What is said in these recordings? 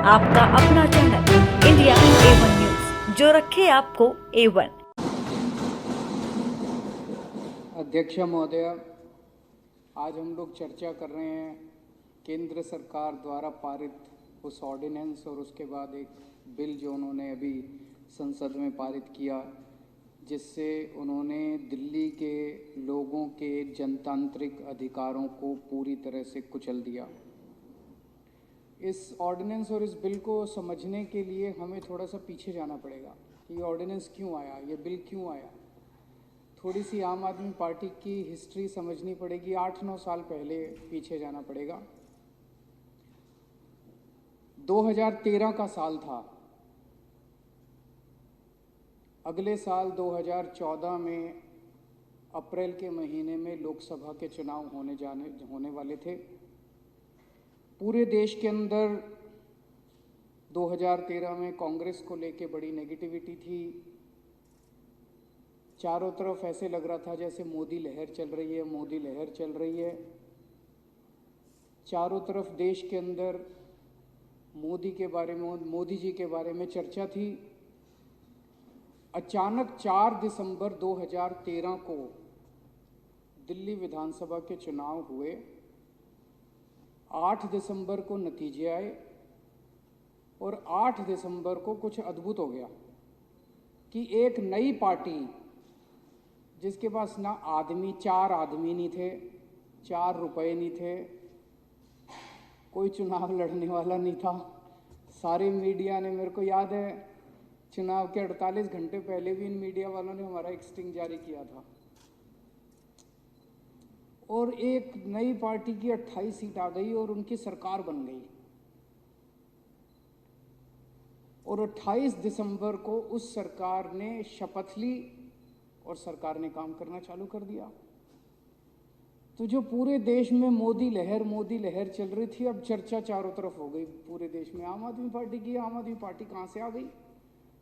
आपका अपना channel India A1 news, जो रखे आपको A1। अध्यक्ष महोदय, आज हम लोग चर्चा कर रहे हैं केंद्र सरकार द्वारा पारित उस ऑर्डिनेंस और उसके बाद एक बिल जो उन्होंने अभी संसद में पारित किया, जिससे उन्होंने दिल्ली के लोगों के जनतांत्रिक अधिकारों को पूरी तरह से कुचल दिया। इस ऑर्डिनेंस और इस बिल को समझने के लिए हमें थोड़ा सा पीछे जाना पड़ेगा कि ये ऑर्डिनेंस क्यों आया, ये बिल क्यों आया। थोड़ी सी आम आदमी पार्टी की हिस्ट्री समझनी पड़ेगी। 8-9 साल पहले पीछे जाना पड़ेगा। 2013 का साल था। अगले साल 2014 में अप्रैल के महीने में लोकसभा के चुनाव होने वाले थे। पूरे देश के अंदर 2013 में कांग्रेस को लेके बड़ी नेगेटिविटी थी। चारों तरफ ऐसे लग रहा था जैसे मोदी लहर चल रही है, मोदी लहर चल रही है। चारों तरफ देश के अंदर मोदी जी के बारे में चर्चा थी। अचानक 4 दिसंबर 2013 को दिल्ली विधानसभा के चुनाव हुए। 8 दिसंबर को नतीजे आए और 8 दिसंबर को कुछ अद्भुत हो गया कि एक नई पार्टी, जिसके पास ना आदमी, 4 आदमी नहीं थे, 4 रुपए नहीं थे, कोई चुनाव लड़ने वाला नहीं था। सारे मीडिया ने, मेरे को याद है चुनाव के 48 घंटे पहले भी इन मीडिया वालों ने हमारा एक स्टिंग जारी किया था। और एक नई पार्टी की 28 सीट आ गई और उनकी सरकार बन गई। और 28 दिसंबर को उस सरकार ने शपथ ली और सरकार ने काम करना चालू कर दिया। तो जो पूरे देश में मोदी लहर चल रही थी, अब चर्चा चारों तरफ हो गई पूरे देश में आम आदमी पार्टी की। आम आदमी पार्टी कहाँ से आ गई?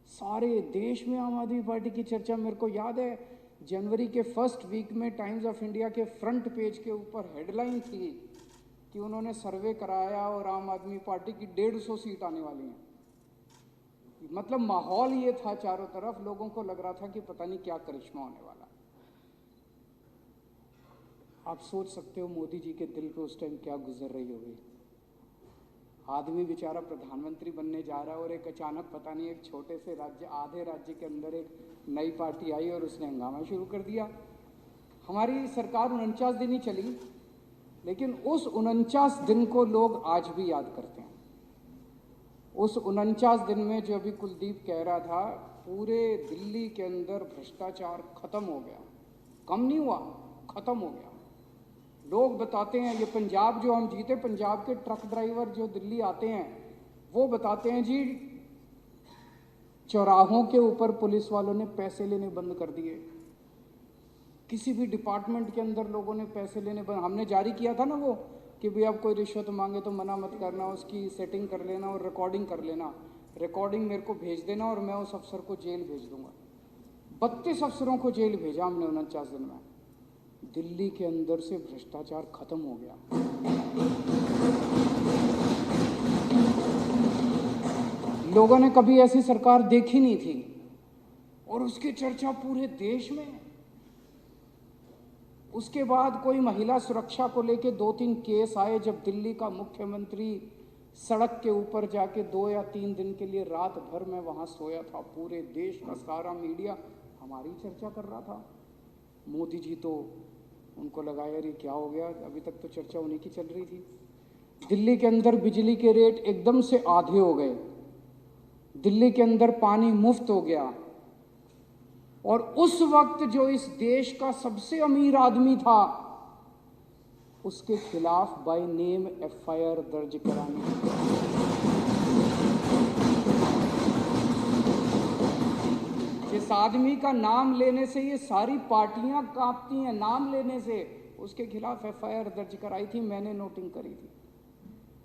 सारे देश में आम आदमी पार्टी की चर्चा। मेरे को याद है जनवरी के फर्स्ट वीक में टाइम्स ऑफ इंडिया के फ्रंट पेज के ऊपर हेडलाइन थी कि उन्होंने सर्वे कराया और आम आदमी पार्टी की 150 सीट आने वाली हैं। मतलब माहौल ये था, चारों तरफ लोगों को लग रहा था कि पता नहीं क्या करिश्मा होने वाला। आप सोच सकते हो मोदी जी के दिल पे उस टाइम क्या गुजर रही होगी। आदमी बेचारा प्रधानमंत्री बनने जा रहा है और एक अचानक पता नहीं एक छोटे से राज्य, आधे राज्य के अंदर एक नई पार्टी आई और उसने हंगामा शुरू कर दिया। हमारी सरकार 49 दिन ही चली, लेकिन उस 49 दिन को लोग आज भी याद करते हैं। उस 49 दिन में, जो अभी कुलदीप कह रहा था, पूरे दिल्ली के अंदर भ्रष्टाचार खत्म हो गया। कम नहीं हुआ, खत्म हो गया। लोग बताते हैं, ये पंजाब जो हम जीते, पंजाब के ट्रक ड्राइवर जो दिल्ली आते हैं वो बताते हैं जी, चौराहों के ऊपर पुलिस वालों ने पैसे लेने बंद कर दिए। किसी भी डिपार्टमेंट के अंदर लोगों ने पैसे लेने बंद। हमने जारी किया था ना वो कि भाई अब कोई रिश्वत मांगे तो मना मत करना, उसकी सेटिंग कर लेना और रिकॉर्डिंग कर लेना। रिकॉर्डिंग मेरे को भेज देना और मैं उस अफसर को जेल भेज दूंगा। 32 अफसरों को जेल भेजा हमने 49 दिन में। दिल्ली के अंदर से भ्रष्टाचार खत्म हो गया। लोगों ने कभी ऐसी सरकार देखी नहीं थी और उसकी चर्चा पूरे देश में। उसके बाद कोई महिला सुरक्षा को लेके 2-3 केस आए, जब दिल्ली का मुख्यमंत्री सड़क के ऊपर जाके 2 या 3 दिन के लिए रात भर में वहां सोया था। पूरे देश का सारा मीडिया हमारी चर्चा कर रहा था। मोदी जी तो, उनको लगा यार ये क्या हो गया, अभी तक तो चर्चा उन्हीं की चल रही थी। दिल्ली के अंदर बिजली के रेट एकदम से आधे हो गए। दिल्ली के अंदर पानी मुफ्त हो गया। और उस वक्त जो इस देश का सबसे अमीर आदमी था, उसके खिलाफ बाय नेम FIR दर्ज करानी। जिस आदमी का नाम लेने से ये सारी पार्टियां कांपती हैं, नाम लेने से, उसके खिलाफ FIR दर्ज कराई थी, मैंने नोटिंग करी थी।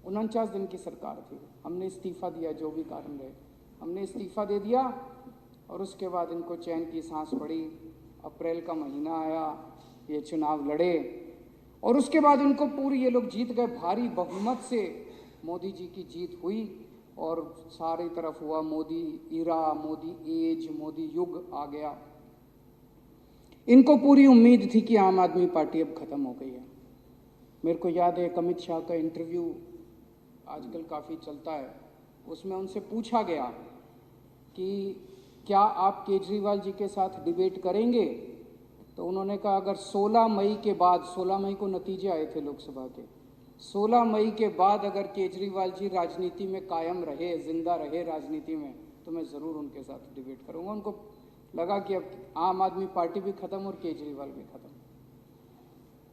49 दिन की सरकार थी। हमने इस्तीफा दिया, जो भी कारण रहे, हमने इस्तीफा दे दिया। और उसके बाद इनको चैन की सांस पड़ी। अप्रैल का महीना आया, ये चुनाव लड़े और उसके बाद इनको पूरी, ये लोग जीत गए भारी बहुमत से। मोदी जी की जीत हुई और सारी तरफ हुआ मोदी इरा, मोदी एज, मोदी युग आ गया। इनको पूरी उम्मीद थी कि आम आदमी पार्टी अब खत्म हो गई है। मेरे को याद है एक अमित शाह का इंटरव्यू आजकल काफ़ी चलता है, उसमें उनसे पूछा गया कि क्या आप केजरीवाल जी के साथ डिबेट करेंगे, तो उन्होंने कहा अगर 16 मई के बाद, 16 मई को नतीजे आए थे लोकसभा के, 16 मई के बाद अगर केजरीवाल जी राजनीति में कायम रहे, जिंदा रहे राजनीति में, तो मैं ज़रूर उनके साथ डिबेट करूंगा। उनको लगा कि अब आम आदमी पार्टी भी खत्म और केजरीवाल भी खत्म।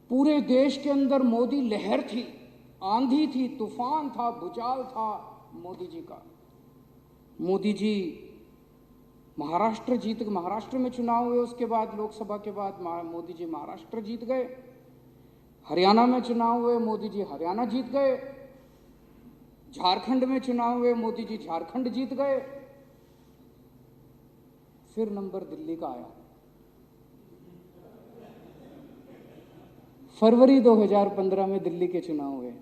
पूरे देश के अंदर मोदी लहर थी, आंधी थी, तूफान था, भूचाल था मोदी जी का। मोदी जी महाराष्ट्र में चुनाव हुए, उसके बाद लोकसभा के बाद मोदी जी महाराष्ट्र जीत गए। हरियाणा में चुनाव हुए, मोदी जी हरियाणा जीत गए। झारखंड में चुनाव हुए, मोदी जी झारखंड जीत गए। फिर नंबर दिल्ली का आया। फरवरी 2015 में दिल्ली के चुनाव हुए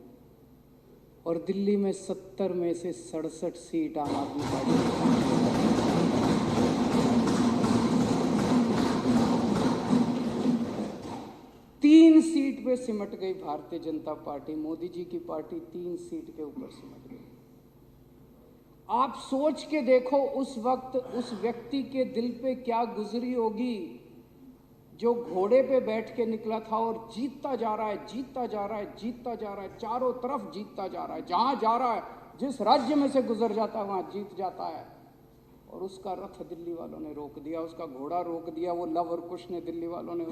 और दिल्ली में 70 में से 67 सीट आम आदमी पार्टी। 3 सीट पे सिमट गई भारतीय जनता पार्टी। मोदी जी की पार्टी 3 सीट के ऊपर सिमट गई। आप सोच के देखो उस वक्त उस व्यक्ति के दिल पे क्या गुजरी होगी जो घोड़े पे बैठ के निकला था और जीतता जा रहा है, जीतता जा रहा है, जीतता जा रहा है, चारों तरफ जीतता जा रहा है। जहां जा रहा है, जिस राज्य में से गुजर जाता है वहां जीत जाता है। और उसका रथ दिल्ली वालों ने रोक दिया, उसका घोड़ा रोक दिया। वो लव और कुश ने, दिल्ली वालों ने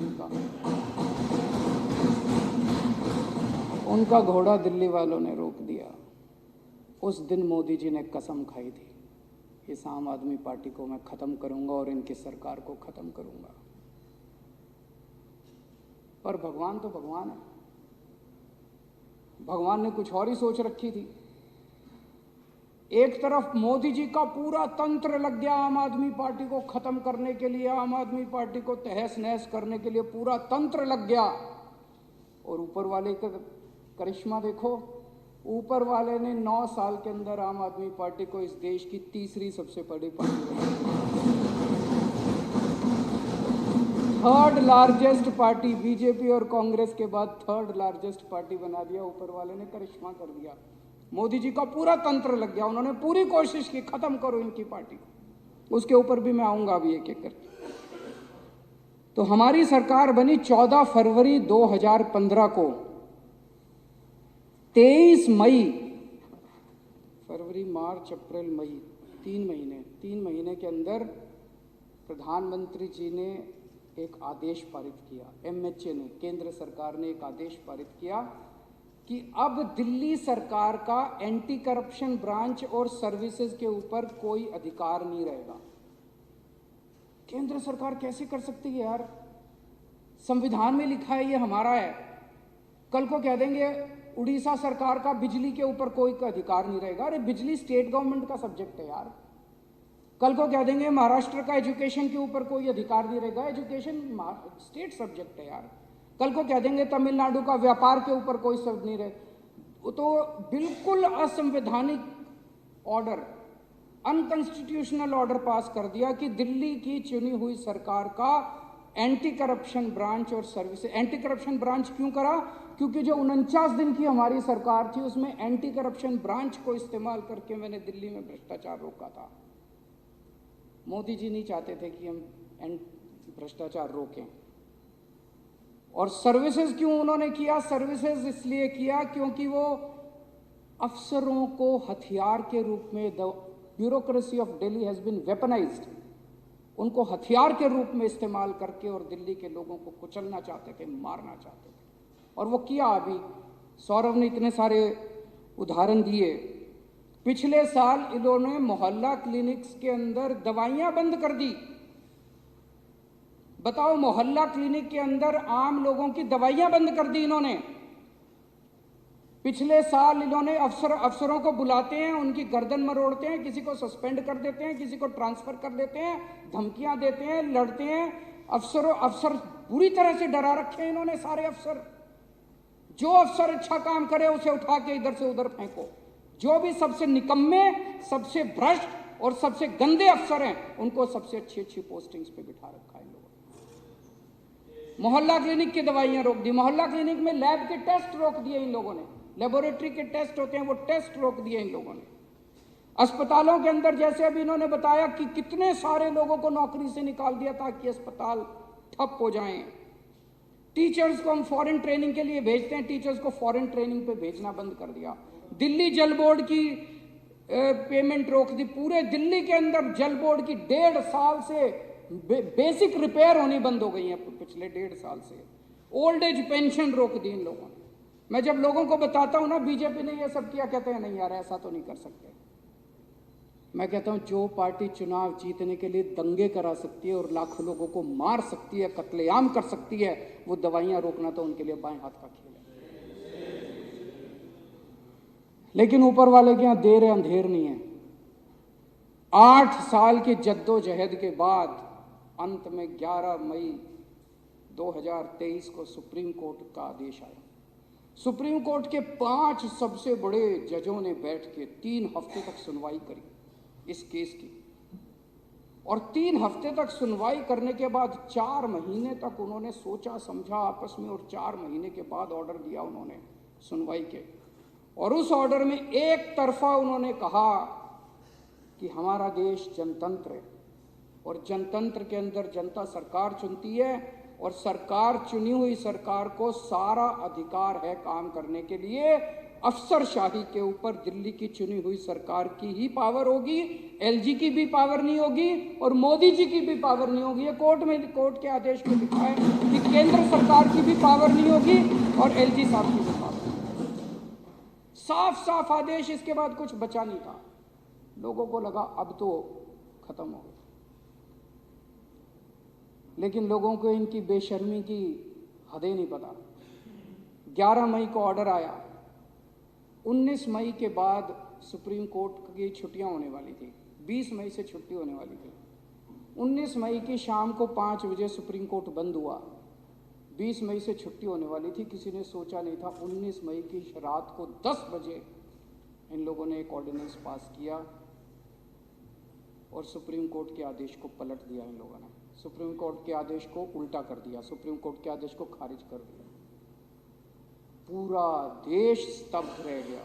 उनका घोड़ा दिल्ली वालों ने रोक दिया। उस दिन मोदी जी ने कसम खाई थी, इस आम आदमी पार्टी को मैं खत्म करूंगा और इनकी सरकार को खत्म करूंगा। पर भगवान तो भगवान है, भगवान ने कुछ और ही सोच रखी थी। एक तरफ मोदी जी का पूरा तंत्र लग गया आम आदमी पार्टी को खत्म करने के लिए, आम आदमी पार्टी को तहस नहस करने के लिए पूरा तंत्र लग गया। और ऊपर वाले का करिश्मा देखो, ऊपर वाले ने 9 साल के अंदर आम आदमी पार्टी को इस देश की तीसरी सबसे बड़ी पार्टी बनाई। 3rd लार्जेस्ट पार्टी, बीजेपी और कांग्रेस के बाद 3rd लार्जेस्ट पार्टी बना दिया। ऊपर वाले ने करिश्मा कर दिया। मोदी जी का पूरा तंत्र लग गया। उन्होंने पूरी कोशिश की खत्म करो इनकी पार्टी। उसके ऊपर भी मैं आऊंगा अभी एक एक करके। तो हमारी सरकार बनी 14 फरवरी 2015 को। 23 मई, फरवरी, मार्च, अप्रैल, मई, 3 महीने के अंदर प्रधानमंत्री जी ने एक आदेश पारित किया। MHA ने, केंद्र सरकार ने एक आदेश पारित किया कि अब दिल्ली सरकार का एंटी करप्शन ब्रांच और सर्विसेज के ऊपर कोई अधिकार नहीं रहेगा। केंद्र सरकार कैसे कर सकती है यार? संविधान में लिखा है ये हमारा है। कल को कह देंगे उड़ीसा सरकार का बिजली के ऊपर कोई अधिकार नहीं रहेगा। अरे बिजली स्टेट गवर्नमेंट का सब्जेक्ट है यार। कल को कह देंगे महाराष्ट्र का एजुकेशन के ऊपर कोई अधिकार नहीं रहेगा, एजुकेशन स्टेट सब्जेक्ट है यार। कल को कह देंगे तमिलनाडु का व्यापार के ऊपर कोई शब्द नहीं रहे। तो बिल्कुल असंवैधानिक ऑर्डर, अनकॉन्स्टिट्यूशनल ऑर्डर पास कर दिया कि दिल्ली की चुनी हुई सरकार का एंटी करप्शन ब्रांच और सर्विस। एंटी करप्शन ब्रांच क्यों करा? क्योंकि जो 49 दिन की हमारी सरकार थी उसमें एंटी करप्शन ब्रांच को इस्तेमाल करके मैंने दिल्ली में भ्रष्टाचार रोका था। मोदी जी नहीं चाहते थे कि हम भ्रष्टाचार रोकें। और सर्विसेज क्यों उन्होंने किया? सर्विसेज इसलिए किया क्योंकि वो अफसरों को हथियार के रूप में, the bureaucracy of Delhi has been weaponised, उनको हथियार के रूप में इस्तेमाल करके और दिल्ली के लोगों को कुचलना चाहते थे, मारना चाहते थे। और वो किया। अभी सौरभ ने इतने सारे उदाहरण दिए। पिछले साल इन्होंने मोहल्ला क्लिनिक्स के अंदर दवाइयां बंद कर दी। बताओ, मोहल्ला क्लिनिक के अंदर आम लोगों की दवाइयां बंद कर दी इन्होंने। पिछले साल इन्होंने अफसरों को बुलाते हैं, उनकी गर्दन मरोड़ते हैं, किसी को सस्पेंड कर देते हैं, किसी को ट्रांसफर कर देते हैं, धमकियां देते हैं, लड़ते हैं। अफसर बुरी तरह से डरा रखे हैं इन्होंने सारे अफसर। जो अफसर अच्छा काम करे उसे उठा के इधर से उधर फेंको, जो भी सबसे निकम्मे, सबसे भ्रष्ट और सबसे गंदे अफसर हैं, उनको सबसे अच्छी अच्छी पोस्टिंग्स पे बिठा रखा है इन लोगों ने। मोहल्ला क्लिनिक की दवाइयां रोक दी, मोहल्ला क्लिनिक में लैब के टेस्ट रोक दिए इन लोगों ने, लेबोरेटरी के टेस्ट होते हैं वो टेस्ट रोक दिए इन लोगों ने। अस्पतालों के अंदर जैसे अभी इन्होंने बताया कि कितने सारे लोगों को नौकरी से निकाल दिया ताकि अस्पताल ठप हो जाएं। टीचर्स को हम फॉरेन ट्रेनिंग के लिए भेजते हैं, टीचर्स को फॉरेन ट्रेनिंग पे भेजना बंद कर दिया। दिल्ली जल बोर्ड की पेमेंट रोक दी। पूरे दिल्ली के अंदर जल बोर्ड की 1.5 साल से बेसिक रिपेयर होनी बंद हो गई है, पिछले 1.5 साल से। ओल्ड एज पेंशन रोक दी इन लोगों ने। मैं जब लोगों को बताता हूं ना बीजेपी ने ये सब किया, कहते हैं नहीं यार ऐसा तो नहीं कर सकते। मैं कहता हूं जो पार्टी चुनाव जीतने के लिए दंगे करा सकती है और लाखों लोगों को मार सकती है, कत्लेआम कर सकती है, वो दवाइयां रोकना तो उनके लिए बाएं हाथ का खेल है। लेकिन ऊपर वाले के यहां देर अंधेर नहीं है। 8 साल की जद्दोजहद के बाद अंत में 11 मई 2023 को सुप्रीम कोर्ट का आदेश आया। सुप्रीम कोर्ट के 5 सबसे बड़े जजों ने बैठ के 3 हफ्ते तक सुनवाई करी इस केस की, और 3 हफ्ते तक सुनवाई करने के बाद 4 महीने तक उन्होंने सोचा समझा आपस में, और 4 महीने के बाद ऑर्डर दिया उन्होंने सुनवाई के। और उस ऑर्डर में एक तरफा उन्होंने कहा कि हमारा देश जनतंत्र है और जनतंत्र के अंदर जनता सरकार चुनती है और सरकार चुनी हुई सरकार को सारा अधिकार है काम करने के लिए। अफसरशाही के ऊपर दिल्ली की चुनी हुई सरकार की ही पावर होगी, एलजी की भी पावर नहीं होगी और मोदी जी की भी पावर नहीं होगी। ये कोर्ट के आदेश में लिखा है कि केंद्र सरकार की भी पावर नहीं होगी और एलजी साहब की भी पावर नहीं होगी। साफ साफ आदेश, इसके बाद कुछ बचा नहीं था। लोगों को लगा अब तो खत्म हो गया, लेकिन लोगों को इनकी बेशर्मी की हदें नहीं पता। 11 मई को ऑर्डर आया, 19 मई के बाद सुप्रीम कोर्ट की छुट्टियां होने वाली थी, 20 मई से छुट्टी होने वाली थी। 19 मई की शाम को 5 बजे सुप्रीम कोर्ट बंद हुआ, 20 मई से छुट्टी होने वाली थी। किसी ने सोचा नहीं था 19 मई की रात को 10 बजे इन लोगों ने एक ऑर्डिनेंस पास किया और सुप्रीम कोर्ट के आदेश को पलट दिया। इन लोगों ने सुप्रीम कोर्ट के आदेश को उल्टा कर दिया, सुप्रीम कोर्ट के आदेश को खारिज कर दिया। पूरा देश स्तब्ध रह गया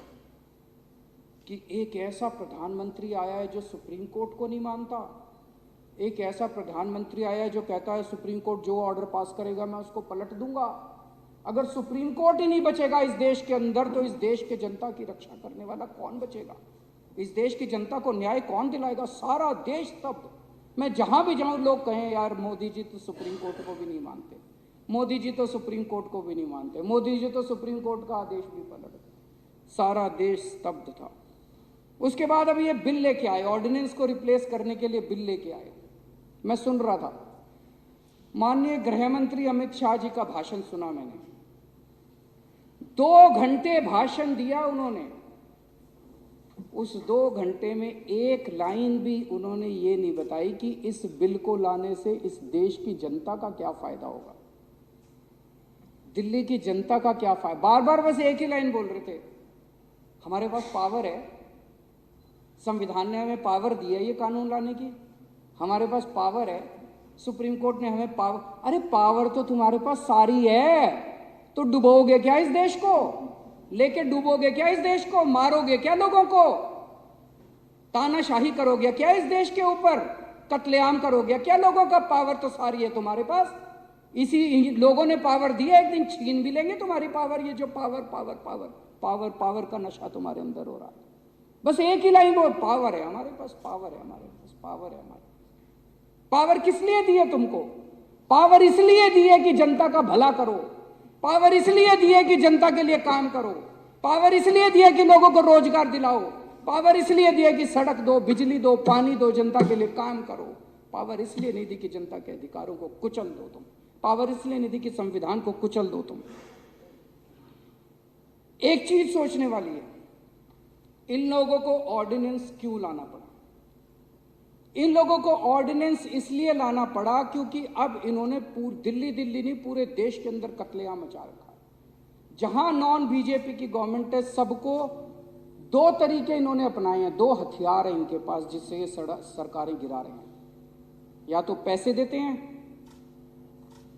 कि एक ऐसा प्रधानमंत्री आया है जो सुप्रीम कोर्ट को नहीं मानता, एक ऐसा प्रधानमंत्री आया है जो कहता है सुप्रीम कोर्ट जो ऑर्डर पास करेगा मैं उसको पलट दूंगा। अगर सुप्रीम कोर्ट ही नहीं बचेगा इस देश के अंदर तो इस देश के जनता की रक्षा करने वाला कौन बचेगा? इस देश की जनता को न्याय कौन दिलाएगा? सारा देश स्तब्ध। मैं जहां भी जाऊं लोग कहें यार मोदी जी तो सुप्रीम कोर्ट को भी नहीं मानते, मोदी जी तो सुप्रीम कोर्ट को भी नहीं मानते, मोदी जी तो सुप्रीम कोर्ट का आदेश भी पलट दे। सारा देश स्तब्ध था। उसके बाद अब ये बिल लेके आए, ऑर्डिनेंस को रिप्लेस करने के लिए बिल लेके आए। मैं सुन रहा था, माननीय गृह मंत्री अमित शाह जी का भाषण सुना मैंने। 2 घंटे भाषण दिया उन्होंने। उस 2 घंटे में एक लाइन भी उन्होंने ये नहीं बताई कि इस बिल को लाने से इस देश की जनता का क्या फायदा होगा, दिल्ली की जनता का क्या फायदा। बार बार बस एक ही लाइन बोल रहे थे, हमारे पास पावर है, संविधान ने हमें पावर दी है ये कानून लाने की, हमारे पास पावर है, सुप्रीम कोर्ट ने हमें पावर। अरे पावर तो तुम्हारे पास सारी है, तो डुबोगे क्या इस देश को? लेके डूबोगे क्या इस देश को? मारोगे क्या लोगों को? तानाशाही करोगे क्या इस देश के ऊपर? कत्लेआम करोगे क्या लोगों का? पावर तो सारी है तुम्हारे पास। इसी लोगों ने पावर दी है, एक दिन छीन भी लेंगे तुम्हारी पावर। ये जो power power power power power का नशा तुम्हारे अंदर हो रहा है। बस एक ही लाइन बोल, पावर है हमारे पास, पावर है हमारे पास, पावर है हमारे पास। पावर किस लिए दी है तुमको? पावर इसलिए दी है कि जनता का भला करो, पावर इसलिए दी है कि जनता के लिए काम करो, पावर इसलिए दी है कि लोगों को रोजगार दिलाओ, पावर इसलिए दी है कि सड़क दो, बिजली दो, पानी दो, जनता के लिए काम करो। पावर इसलिए नहीं दी कि जनता के अधिकारों को कुचल दो तुम, पावर इसलिए नहीं दी कि संविधान को कुचल दो तुम। एक चीज सोचने वाली है, इन लोगों को ऑर्डिनेंस क्यों लाना पड़ा? इन लोगों को ऑर्डिनेंस इसलिए लाना पड़ा क्योंकि अब इन्होंने दिल्ली नहीं पूरे देश के अंदर कत्लेआम मचा रखा है। जहां नॉन बीजेपी की गवर्नमेंट है सबको दो तरीके इन्होंने अपनाए हैं, दो हथियार हैं इनके पास जिससे ये सरकारें गिरा रहे हैं। या तो पैसे देते हैं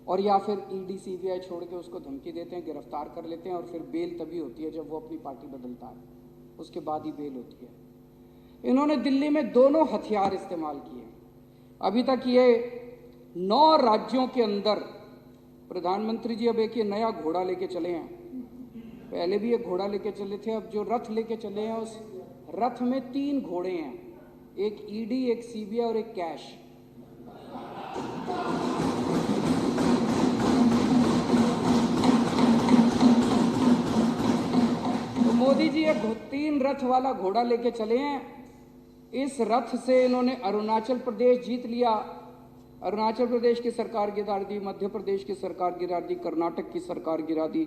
और या फिर ईडी सीबीआई छोड़ के उसको धमकी देते हैं, गिरफ्तार कर लेते हैं और फिर बेल तभी होती है जब वो अपनी पार्टी बदलता है, उसके बाद ही बेल होती है। इन्होंने दिल्ली में दोनों हथियार इस्तेमाल किए। अभी तक ये 9 राज्यों के अंदर प्रधानमंत्री जी अब एक ये नया घोड़ा लेके चले हैं। पहले भी एक घोड़ा लेके चले थे, अब जो रथ लेके चले हैं उस रथ में 3 घोड़े हैं, एक ईडी, एक सीबीआई और एक कैश। तो मोदी जी एक 3 रथ वाला घोड़ा लेके चले हैं। इस रथ से इन्होंने अरुणाचल प्रदेश जीत लिया, अरुणाचल प्रदेश की सरकार गिरा दी, मध्य प्रदेश की सरकार गिरा दी, कर्नाटक की सरकार गिरा दी,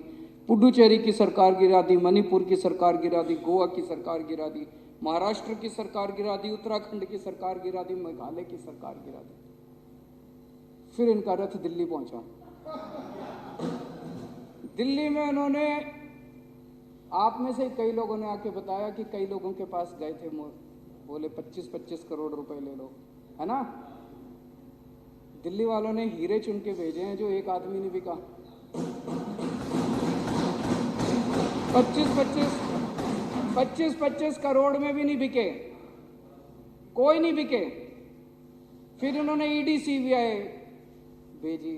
पुडुचेरी की सरकार गिरा दी, मणिपुर की सरकार गिरा दी, गोवा की सरकार गिरा दी, महाराष्ट्र की सरकार गिरा दी, उत्तराखंड की सरकार गिरा दी, मेघालय की सरकार गिरा दी। फिर इनका रथ दिल्ली पहुंचा। दिल्ली में उन्होंने, आप में से कई लोगों ने आके बताया कि कई लोगों के पास गए थे, बोले 25-25 करोड़ रुपए ले लो, है ना। दिल्ली वालों ने हीरे चुन के भेजे हैं जो एक आदमी ने बिका। 25-25 करोड़ में भी नहीं बिके, कोई नहीं बिके। फिर उन्होंने ईडी सीबीआई भेजी,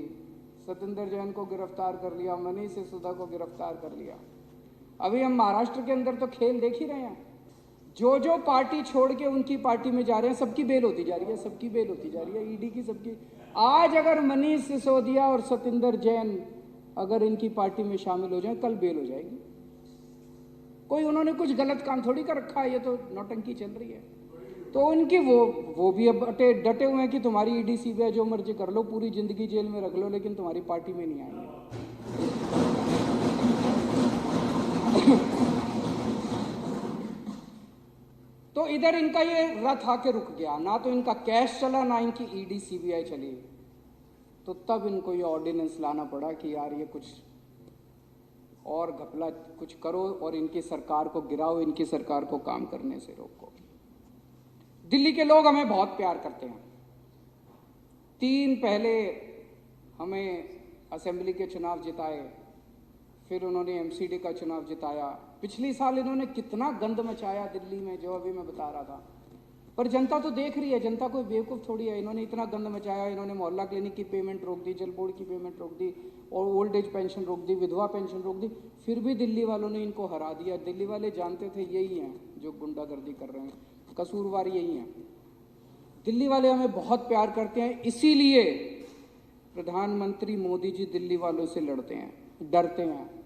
सत्येंद्र जैन को गिरफ्तार कर लिया, मनीष सिसोदिया को गिरफ्तार कर लिया। अभी हम महाराष्ट्र के अंदर तो खेल देख ही रहे हैं, जो जो पार्टी छोड़ के उनकी पार्टी में जा रहे हैं सबकी बेल होती जा रही है, सबकी बेल होती जा रही है, ईडी की सबकी। आज अगर मनीष सिसोदिया और सत्येंद्र जैन अगर इनकी पार्टी में शामिल हो जाए, कल बेल हो जाएगी। कोई उन्होंने कुछ गलत काम थोड़ी कर रखा है, ये तो नौटंकी चल रही है। तो उनकी वो भी अब डटे हुए हैं कि तुम्हारी ईडी सीबीआई जो मर्जी कर लो, पूरी जिंदगी जेल में रख लो, लेकिन तुम्हारी पार्टी में नहीं आएंगे। तो इधर इनका ये रथ आके रुक गया, ना तो इनका कैश चला, ना इनकी ईडी सीबीआई चली। तो तब इनको ये ऑर्डिनेंस लाना पड़ा कि यार ये कुछ और घपला कुछ करो और इनकी सरकार को गिराओ, इनकी सरकार को काम करने से रोको। दिल्ली के लोग हमें बहुत प्यार करते हैं। 3 पहले हमें असेंबली के चुनाव जिताए, फिर उन्होंने एमसीडी का चुनाव जिताया। पिछली साल इन्होंने कितना गंद मचाया दिल्ली में, जो अभी मैं बता रहा था। पर जनता तो देख रही है, जनता कोई बेवकूफ़ थोड़ी है। इन्होंने इतना गंद मचाया, इन्होंने मोहल्ला क्लिनिक की पेमेंट रोक दी, जल बोर्ड की पेमेंट रोक दी, और ओल्ड एज पेंशन रोक दी, विधवा पेंशन रोक दी। फिर भी दिल्ली वालों ने इनको हरा दिया। दिल्ली वाले जानते थे यही हैं जो गुंडागर्दी कर रहे हैं, कसूरवार यही हैं। दिल्ली वाले हमें बहुत प्यार करते हैं, इसीलिए प्रधानमंत्री मोदी जी दिल्ली वालों से लड़ते हैं, डरते हैं।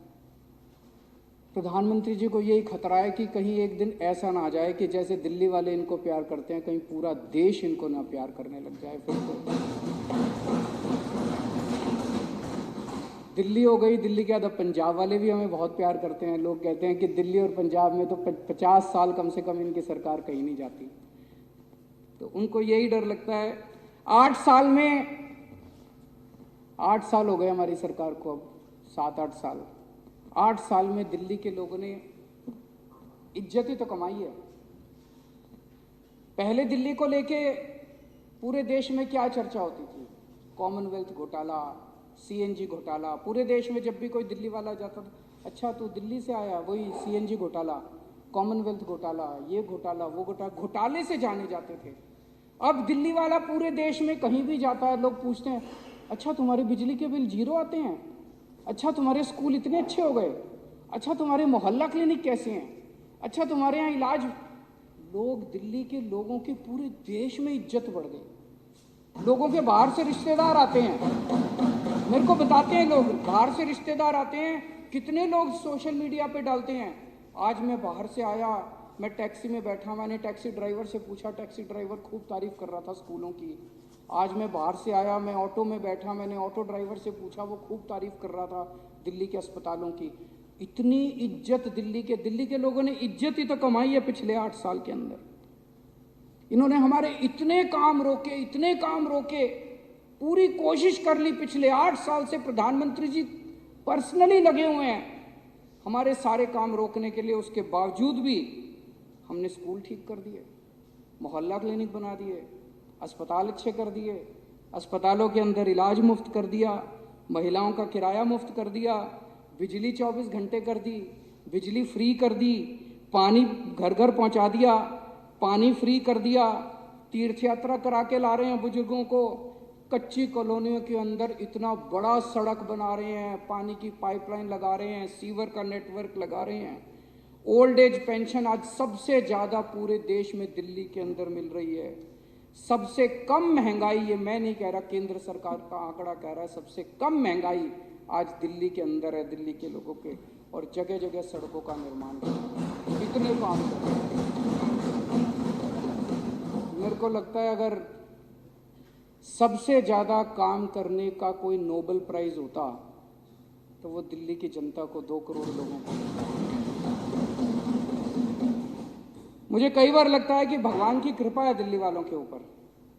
प्रधानमंत्री जी को यही खतरा है कि कहीं एक दिन ऐसा ना आ जाए कि जैसे दिल्ली वाले इनको प्यार करते हैं, कहीं पूरा देश इनको ना प्यार करने लग जाए। फिर तो दिल्ली हो गई, दिल्ली के बाद अब पंजाब वाले भी हमें बहुत प्यार करते हैं। लोग कहते हैं कि दिल्ली और पंजाब में तो 50 साल कम से कम इनकी सरकार कहीं नहीं जाती। तो उनको यही डर लगता है। 8 साल में 8 साल हो गए हमारी सरकार को, अब 7-8 साल। 8 साल में दिल्ली के लोगों ने इज्जत ही तो कमाई है। पहले दिल्ली को लेके पूरे देश में क्या चर्चा होती थी? कॉमनवेल्थ घोटाला, सीएनजी घोटाला। पूरे देश में जब भी कोई दिल्ली वाला जाता था, अच्छा तू दिल्ली से आया, वही सीएनजी घोटाला, कॉमनवेल्थ घोटाला, ये घोटाला, वो घोटाला, घोटाले से जाने जाते थे। अब दिल्ली वाला पूरे देश में कहीं भी जाता है, लोग पूछते हैं अच्छा तुम्हारे बिजली के बिल 0 आते हैं, अच्छा तुम्हारे स्कूल इतने अच्छे हो गए, अच्छा तुम्हारे मोहल्ला क्लिनिक कैसे हैं, अच्छा तुम्हारे यहाँ इलाज। लोग, दिल्ली के लोगों की पूरे देश में इज्जत बढ़ गई। लोगों के बाहर से रिश्तेदार आते हैं, मेरे को बताते हैं लोग, बाहर से रिश्तेदार आते हैं। कितने लोग सोशल मीडिया पे डालते हैं, आज मैं बाहर से आया, मैं टैक्सी में बैठा, मैंने टैक्सी ड्राइवर से पूछा, टैक्सी ड्राइवर खूब तारीफ कर रहा था स्कूलों की। आज मैं बाहर से आया, मैं ऑटो में बैठा, मैंने ऑटो ड्राइवर से पूछा, वो खूब तारीफ कर रहा था दिल्ली के अस्पतालों की। इतनी इज्जत दिल्ली के लोगों ने इज्जत ही तो कमाई है पिछले 8 साल के अंदर। इन्होंने हमारे इतने काम रोके, पूरी कोशिश कर ली। पिछले 8 साल से प्रधानमंत्री जी पर्सनली लगे हुए हैं हमारे सारे काम रोकने के लिए। उसके बावजूद भी हमने स्कूल ठीक कर दिए, मोहल्ला क्लिनिक बना दिए, अस्पताल अच्छे कर दिए, अस्पतालों के अंदर इलाज मुफ्त कर दिया, महिलाओं का किराया मुफ्त कर दिया, बिजली 24 घंटे कर दी, बिजली फ्री कर दी, पानी घर घर पहुंचा दिया, पानी फ्री कर दिया, तीर्थ यात्रा करा के ला रहे हैं बुजुर्गों को, कच्ची कॉलोनियों के अंदर इतना बड़ा सड़क बना रहे हैं, पानी की पाइपलाइन लगा रहे हैं, सीवर का नेटवर्क लगा रहे हैं। ओल्ड एज पेंशन आज सबसे ज़्यादा पूरे देश में दिल्ली के अंदर मिल रही है। सबसे कम महंगाई, ये मैं नहीं कह रहा, केंद्र सरकार का आंकड़ा कह रहा है, सबसे कम महंगाई आज दिल्ली के अंदर है, दिल्ली के लोगों के। और जगह जगह सड़कों का निर्माण इतने काम कर रहे हैं। मेरे को लगता है अगर सबसे ज़्यादा काम करने का कोई नोबेल प्राइज़ होता तो वो दिल्ली की जनता को, 2 करोड़ लोगों को मिलता। मुझे कई बार लगता है कि भगवान की कृपा है दिल्ली वालों के ऊपर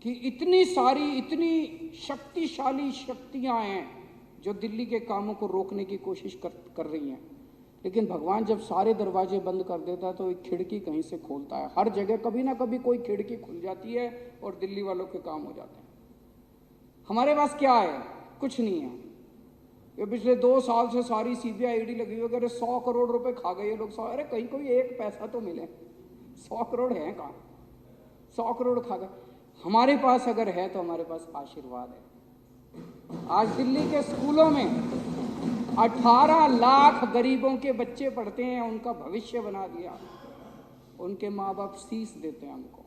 कि इतनी सारी, इतनी शक्तिशाली शक्तियां हैं जो दिल्ली के कामों को रोकने की कोशिश कर रही हैं। लेकिन भगवान जब सारे दरवाजे बंद कर देता है तो एक खिड़की कहीं से खोलता है। हर जगह कभी ना कभी कोई खिड़की खुल जाती है और दिल्ली वालों के काम हो जाते हैं। हमारे पास क्या है? कुछ नहीं है। ये पिछले 2 साल से सारी सीबीआई ईडी लगी हुई, अगर 100 करोड़ रुपए खा गए ये लोग। अरे कहीं कोई एक पैसा तो मिले। 100 करोड़ है कहाँ? 100 करोड़ खा गए। हमारे पास अगर है तो हमारे पास आशीर्वाद है। आज दिल्ली के स्कूलों में 18 लाख गरीबों के बच्चे पढ़ते हैं, उनका भविष्य बना दिया। उनके माँ बाप शीश देते हैं हमको।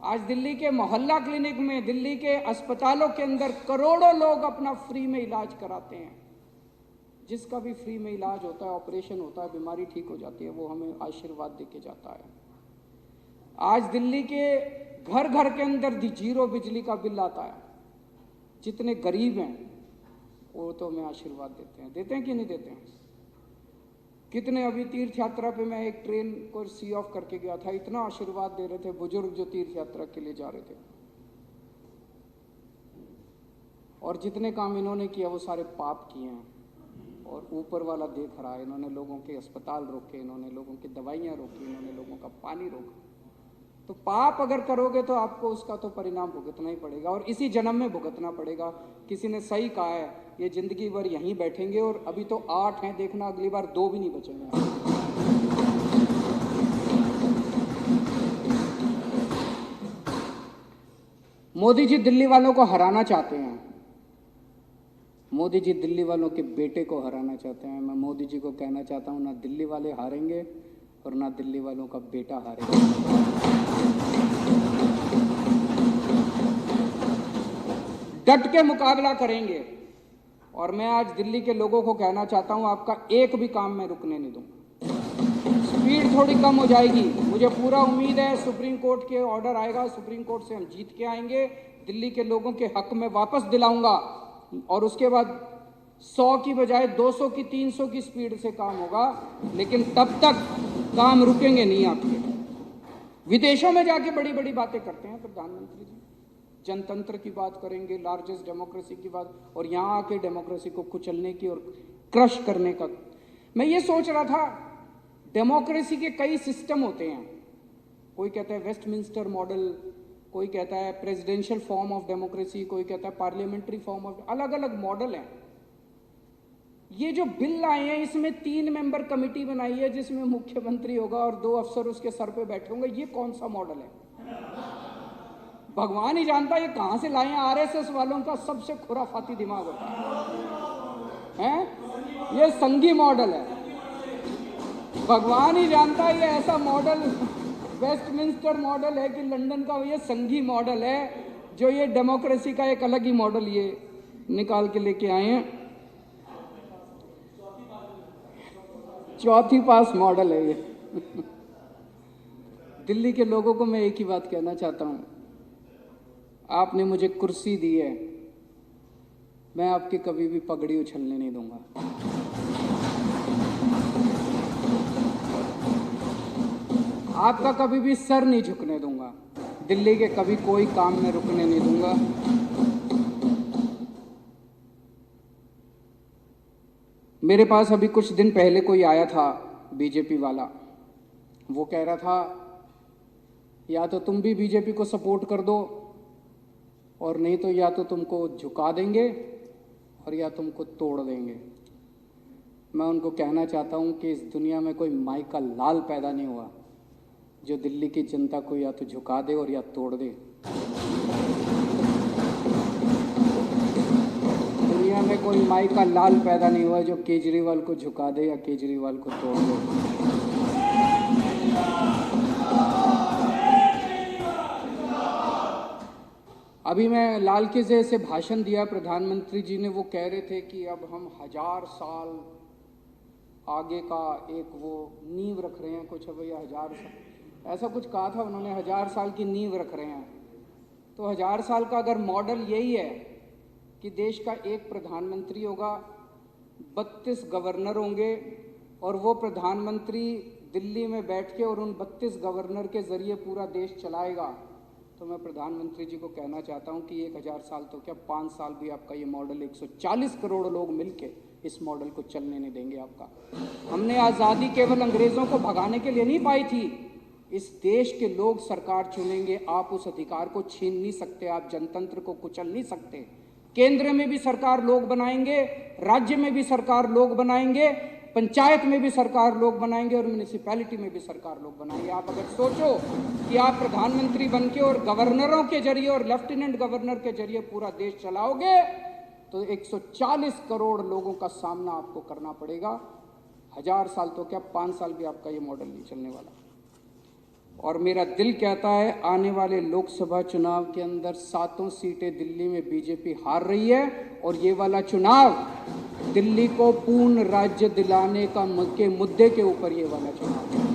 आज दिल्ली के मोहल्ला क्लिनिक में, दिल्ली के अस्पतालों के अंदर करोड़ों लोग अपना फ्री में इलाज कराते हैं। जिसका भी फ्री में इलाज होता है, ऑपरेशन होता है, बीमारी ठीक हो जाती है, वो हमें आशीर्वाद देके जाता है। आज दिल्ली के घर घर के अंदर 0 बिजली का बिल आता है। जितने गरीब हैं वो तो हमें आशीर्वाद देते हैं कि नहीं देते हैं? कितने अभी तीर्थ यात्रा पे मैं एक ट्रेन को सी ऑफ करके गया था, इतना आशीर्वाद दे रहे थे बुजुर्ग जो तीर्थ यात्रा के लिए जा रहे थे। और जितने काम इन्होंने किया वो सारे पाप किए हैं और ऊपर वाला देख रहा है। इन्होंने लोगों के अस्पताल रोके, इन्होंने लोगों की दवाइयाँ रोकी, इन्होंने लोगों का पानी रोका। तो पाप अगर करोगे तो आपको उसका तो परिणाम भुगतना ही पड़ेगा और इसी जन्म में भुगतना पड़ेगा। किसी ने सही कहा है, ये जिंदगी भर यहीं बैठेंगे और अभी तो 8 हैं, देखना अगली बार 2 भी नहीं बचेंगे। मोदी जी दिल्ली वालों को हराना चाहते हैं। मोदी जी दिल्ली वालों के बेटे को हराना चाहते हैं। मैं मोदी जी को कहना चाहता हूं, ना दिल्ली वाले हारेंगे और ना दिल्ली वालों का बेटा हारेगा। डट के मुकाबला करेंगे। और मैं आज दिल्ली के लोगों को कहना चाहता हूं, आपका एक भी काम मैं रुकने नहीं दूंगा। स्पीड थोड़ी कम हो जाएगी, मुझे पूरा उम्मीद है सुप्रीम कोर्ट के ऑर्डर आएगा, सुप्रीम कोर्ट से हम जीत के आएंगे, दिल्ली के लोगों के हक में वापस दिलाऊंगा और उसके बाद 100 की बजाय 200 की 300 की स्पीड से काम होगा। लेकिन तब तक काम रुकेंगे नहीं आपके। विदेशों में जाके बड़ी बड़ी बातें करते हैं प्रधानमंत्री जी, जनतंत्र की बात करेंगे, लार्जेस्ट डेमोक्रेसी की बात, और यहाँ आके डेमोक्रेसी को कुचलने की और क्रश करने का। मैं ये सोच रहा था, डेमोक्रेसी के कई सिस्टम होते हैं। कोई कहता है वेस्टमिंस्टर मॉडल, कोई कहता है प्रेसिडेंशियल फॉर्म ऑफ डेमोक्रेसी, कोई कहता है पार्लियामेंट्री फॉर्म ऑफ, अलग अलग मॉडल हैं। ये जो बिल आए हैं इसमें 3 मेंबर कमेटी बनाई है जिसमें मुख्यमंत्री होगा और 2 अफसर उसके सर पे बैठे होंगे। ये कौन सा मॉडल है? भगवान ही जानता ये कहां से लाए हैं। आरएसएस वालों का सबसे खुराफाती दिमाग होता है। ये संघी मॉडल है। भगवान ही जानता ये ऐसा मॉडल वेस्टमिंस्टर मॉडल है कि लंदन का ये संघी मॉडल है, जो ये डेमोक्रेसी का एक अलग ही मॉडल ये निकाल के लेके आए हैं। चौथी पास मॉडल है ये। दिल्ली के लोगों को मैं एक ही बात कहना चाहता हूं, आपने मुझे कुर्सी दी है, मैं आपकी कभी भी पगड़ी उछलने नहीं दूंगा। आपका कभी भी सर नहीं झुकने दूंगा। दिल्ली के कभी कोई काम में रुकने नहीं दूंगा। मेरे पास अभी कुछ दिन पहले कोई आया था बीजेपी वाला, वो कह रहा था या तो तुम भी बीजेपी को सपोर्ट कर दो और नहीं तो या तो तुमको झुका देंगे और या तुमको तोड़ देंगे। मैं उनको कहना चाहता हूं कि इस दुनिया में कोई माई का लाल पैदा नहीं हुआ जो दिल्ली की जनता को या तो झुका दे और या तोड़ दे। दुनिया में कोई माई का लाल पैदा नहीं हुआ जो केजरीवाल को झुका दे या केजरीवाल को तोड़ दे। अभी मैं लाल किले से भाषण दिया, प्रधानमंत्री जी ने, वो कह रहे थे कि अब हम 1000 साल आगे का एक वो नींव रख रहे हैं, कुछ अब या 1000 साल ऐसा कुछ कहा था उन्होंने, 1000 साल की नींव रख रहे हैं। तो 1000 साल का अगर मॉडल यही है कि देश का एक प्रधानमंत्री होगा, 32 गवर्नर होंगे और वो प्रधानमंत्री दिल्ली में बैठ के और उन 32 गवर्नर के जरिए पूरा देश चलाएगा, तो मैं प्रधानमंत्री जी को कहना चाहता हूं कि 1000 साल तो क्या 5 साल भी आपका ये मॉडल 140 करोड़ लोग मिलके इस मॉडल को चलने नहीं देंगे आपका। हमने आज़ादी केवल अंग्रेज़ों को भगाने के लिए नहीं पाई थी। इस देश के लोग सरकार चुनेंगे, आप उस अधिकार को छीन नहीं सकते, आप जनतंत्र को कुचल नहीं सकते। केंद्र में भी सरकार लोग बनाएंगे, राज्य में भी सरकार लोग बनाएंगे, पंचायत में भी सरकार लोग बनाएंगे और म्यूनिसिपैलिटी में भी सरकार लोग बनाएंगे। आप अगर सोचो कि आप प्रधानमंत्री बन के और गवर्नरों के जरिए और लेफ्टिनेंट गवर्नर के जरिए पूरा देश चलाओगे तो 140 करोड़ लोगों का सामना आपको करना पड़ेगा। 1000 साल तो क्या 5 साल भी आपका ये मॉडल नहीं चलने वाला। और मेरा दिल कहता है आने वाले लोकसभा चुनाव के अंदर 7 सीटें दिल्ली में बीजेपी हार रही है और ये वाला चुनाव दिल्ली को पूर्ण राज्य दिलाने के मुद्दे के ऊपर ये वाला चुनाव है।